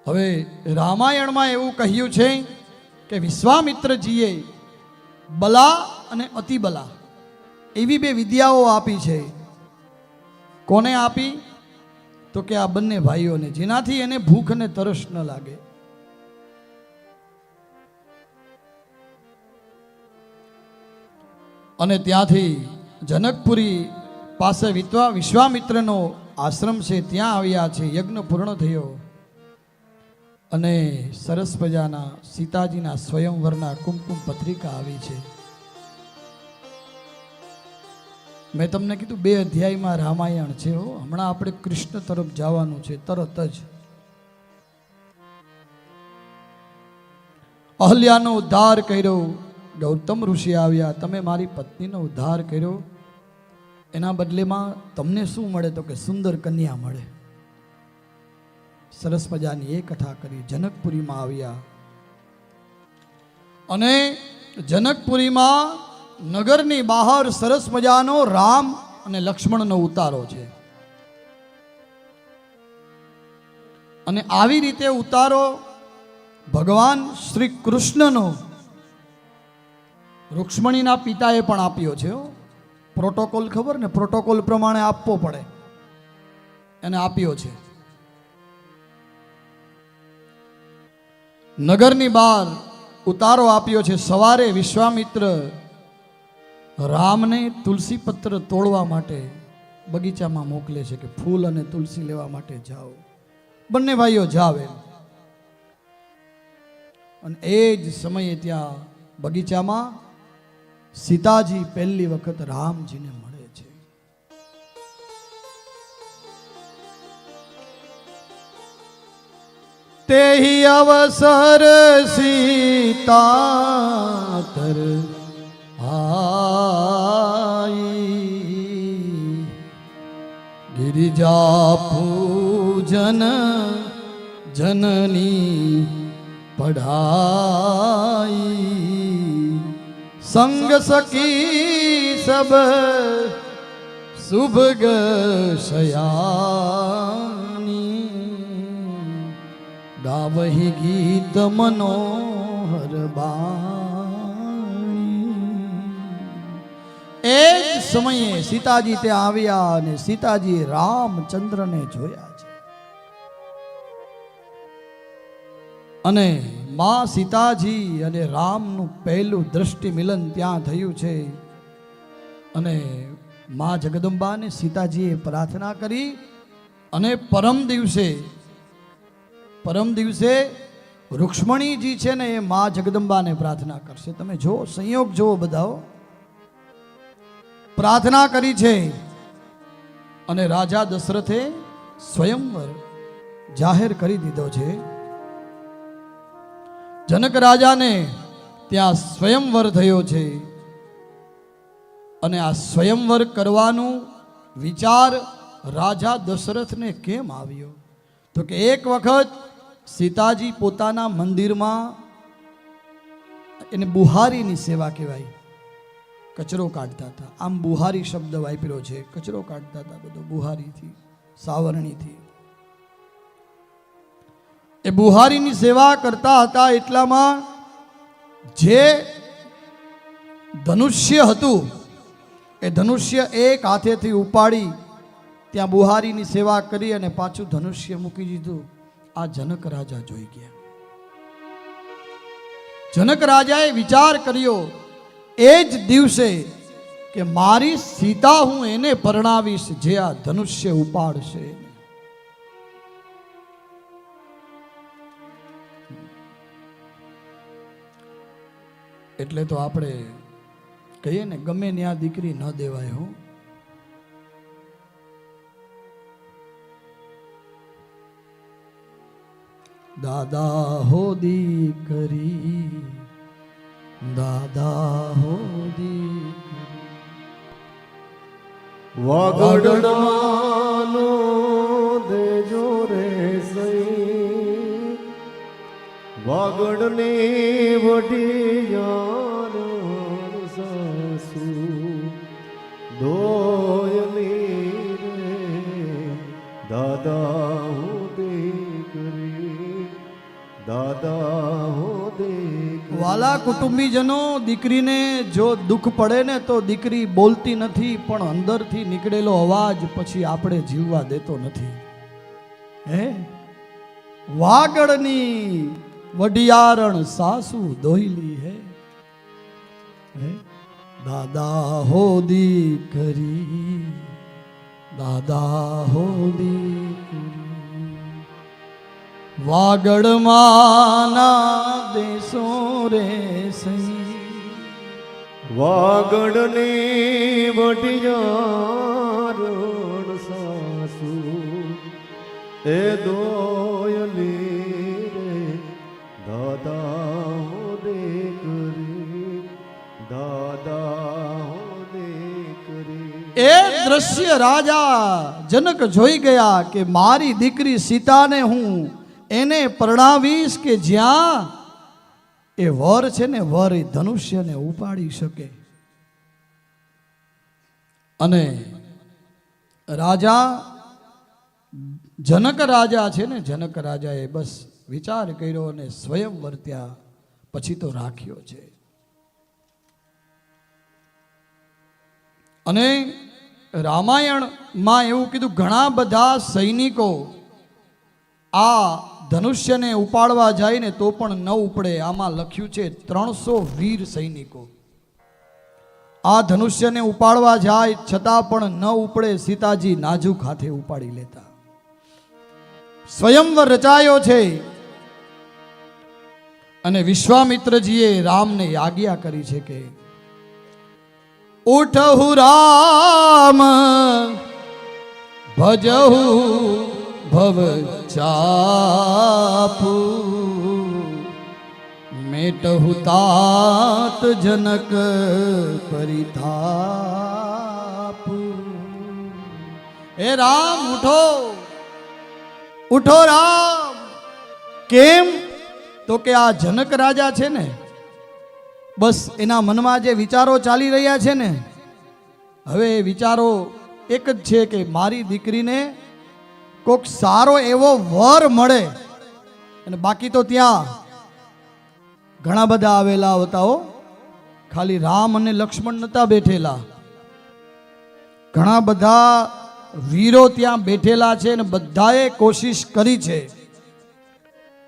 હવે રામાયણમાં એવું કહ્યું છે કે વિશ્વામિત્રજીએ બલા અને અતિબલા એવી બે વિદ્યાઓ આપી છે. કોને આપી? તો કે આ બંને ભાઈઓને, જેનાથી એને ભૂખ અને તરસ ન લાગે. અને ત્યાંથી જનકપુરી પાસે વિશ્વામિત્રનો આશ્રમ છે, ત્યાં આવ્યા છે. યજ્ઞ પૂર્ણ થયો અને સરસ મજાના સીતાજીના સ્વયંવરના કુમકુમ પત્રિકા આવી છે. મેં તમને કીધું 2 અધ્યાયમાં રામાયણ છે. હમણાં આપણે કૃષ્ણ તરફ જવાનું છે તરત જ. અહલ્યાનો ઉદ્ધાર કર્યો. ગૌતમ ઋષિ આવ્યા, તમે મારી પત્નીનો ઉદ્ધાર કર્યો, એના બદલેમાં તમને શું મળે? તો કે સુંદર કન્યા મળે. સરસ મજાની એ કથા કરી. જનકપુરીમાં આવ્યા અને જનકપુરીમાં નગરની બહાર સરસ મજાનો રામ અને લક્ષ્મણનો ઉતારો છે. અને આવી રીતે ઉતારો ભગવાન શ્રી કૃષ્ણનો રૂક્ષ્મણીના પિતાએ પણ આપ્યો છે. પ્રોટોકોલ ખબર ને, પ્રોટોકોલ પ્રમાણે આપવો પડે, એને આપ્યો છે. નગરની બહાર ઉતારો આપ્યો છે. સવારે વિશ્વામિત્ર રામને તુલસી પત્ર તોડવા માટે બગીચામાં મોકલે છે કે ફૂલ અને તુલસી લેવા માટે જાઓ. બંને ભાઈઓ જાવે અને એ જ સમયે ત્યાં બગીચામાં સીતાજી પહેલી વખત રામજીને મળે છે. તેહી અવસર સીતા તર આઈ ગિરિજા પૂજન જનની પઢાઈ સંગ સખી સબ શુભગ શયાની ગાવહી ગીત મનોહર બાણી. એ જ સમયે સીતાજી ત્યાં આવ્યા અને સીતાજી રામચંદ્રને જોયા છે. અને માં સીતાજી અને રામનું પહેલું દ્રષ્ટિ મિલન ત્યાં થયું છે. અને માં જગદંબાને સીતાજીએ પ્રાર્થના કરી અને પરમ દિવસે રૂક્ષ્મણીજી છે ને એ માં જગદંબાને પ્રાર્થના કરશે. તમે જો સંયોગ જુઓ બધાઓ, પ્રાર્થના કરી છે. અને રાજા દશરથે સ્વયંવર જાહેર કરી દીધો છે. જનક રાજાને ત્યાં સ્વયંવર થયો છે. અને આ સ્વયંવર કરવાનું વિચાર રાજા દશરથને કેમ આવ્યો? તો કે એક વખત સીતાજી પોતાના મંદિરમાં, એને બુહારીની સેવા કહેવાય, કચરો કાઢતા હતા. આમ બુહારી શબ્દ વાપર્યો છે. કચરો કાઢતા હતા બધો બુહારીથી, સાવરણીથી. એ બુહારીની સેવા કરતા હતા. એટલામાં જે ધનુષ્ય હતું એ ધનુષ્ય એક હાથેથી ઉપાડી ત્યાં બુહારીની સેવા કરી અને પાછું ધનુષ્ય મૂકી દીધું. આ જનક રાજા જોઈ ગયા. જનક રાજાએ વિચાર કર્યો એ જ દિવસે કે મારી સીતા હું એને પરણાવીશ જે આ ધનુષ્ય ઉપાડશે. એટલે તો આપણે કહીએ ને, ગમે ત્યાં દીકરી ન દેવાય. હો, દાદા હો દીકરી, દાદા હો દીકરી, વાગડનો દેજો રે સઈ, વાગડને વઢિયાર સાસુ દોયલી રે દાદા હું દીકરી. દાદા હો દેખ વાલા કુટુંબીજનો, દીકરીને જો દુઃખ પડે ને તો દીકરી બોલતી નથી, પણ અંદરથી નીકળેલો અવાજ પછી આપણે જીવવા દેતો નથી. હે વાગડની વડિયારણ સાસુ દોયલી હે, દાદા હો દીકરી, દાદા હો દીકરી, વાગડમાંના દેશો રે સહી, વાગડની વઢિયારણ સાસુ એ દોયલી રે, દાદા હો દીકરી, દાદા હો દીકરી. એ દ્રશ્ય રાજા જનક જોઈ ગયા કે મારી દીકરી સીતાને હું એને પરણાવીશ કે જ્યાં એ વર છે ને વર એ ધનુષ્યને ઉપાડી શકે. અને રાજા જનક રાજા છે ને, જનક રાજાએ બસ વિચાર કર્યો અને સ્વયંવર ત્યાં પછી તો રાખ્યો છે. અને રામાયણમાં એવું કીધું ઘણા બધા સૈનિકો આ ધનુષ્યને ઉપાડવા જાય ને તો પણ ન ઉપડે. આમાં લખ્યું છે 300 વીર સૈનિકો આ ધનુષ્યને ઉપાડવા જાય છતાં પણ ન ઉપડે. સીતાજી નાજુક હાથે ઉપાડી લેતા. સ્વયંવર રચાયો છે અને વિશ્વામિત્રજીએ રામને આજ્ઞા કરી છે કે ઉઠહુ રામ ભજહુ ભવ ચાપુ, મેટહુ तात જનક પરિતાપુ. હે રામ ઉઠો, ઉઠો રામ. કેમ? તો કે આ જનક રાજા છે ને, બસ એના મનમાં જે વિચારો ચાલી રહ્યા છે ને, હવે એ વિચારો એક જ છે કે મારી દીકરીને કોક સારો એવો વર મળે. અને બાકી તો ત્યાં ઘણા બધા આવેલા હતા હો, ખાલી રામ અને લક્ષ્મણ નતા બેઠેલા, ઘણા બધા વીરો ત્યાં બેઠેલા છે અને બધાએ કોશિશ કરી છે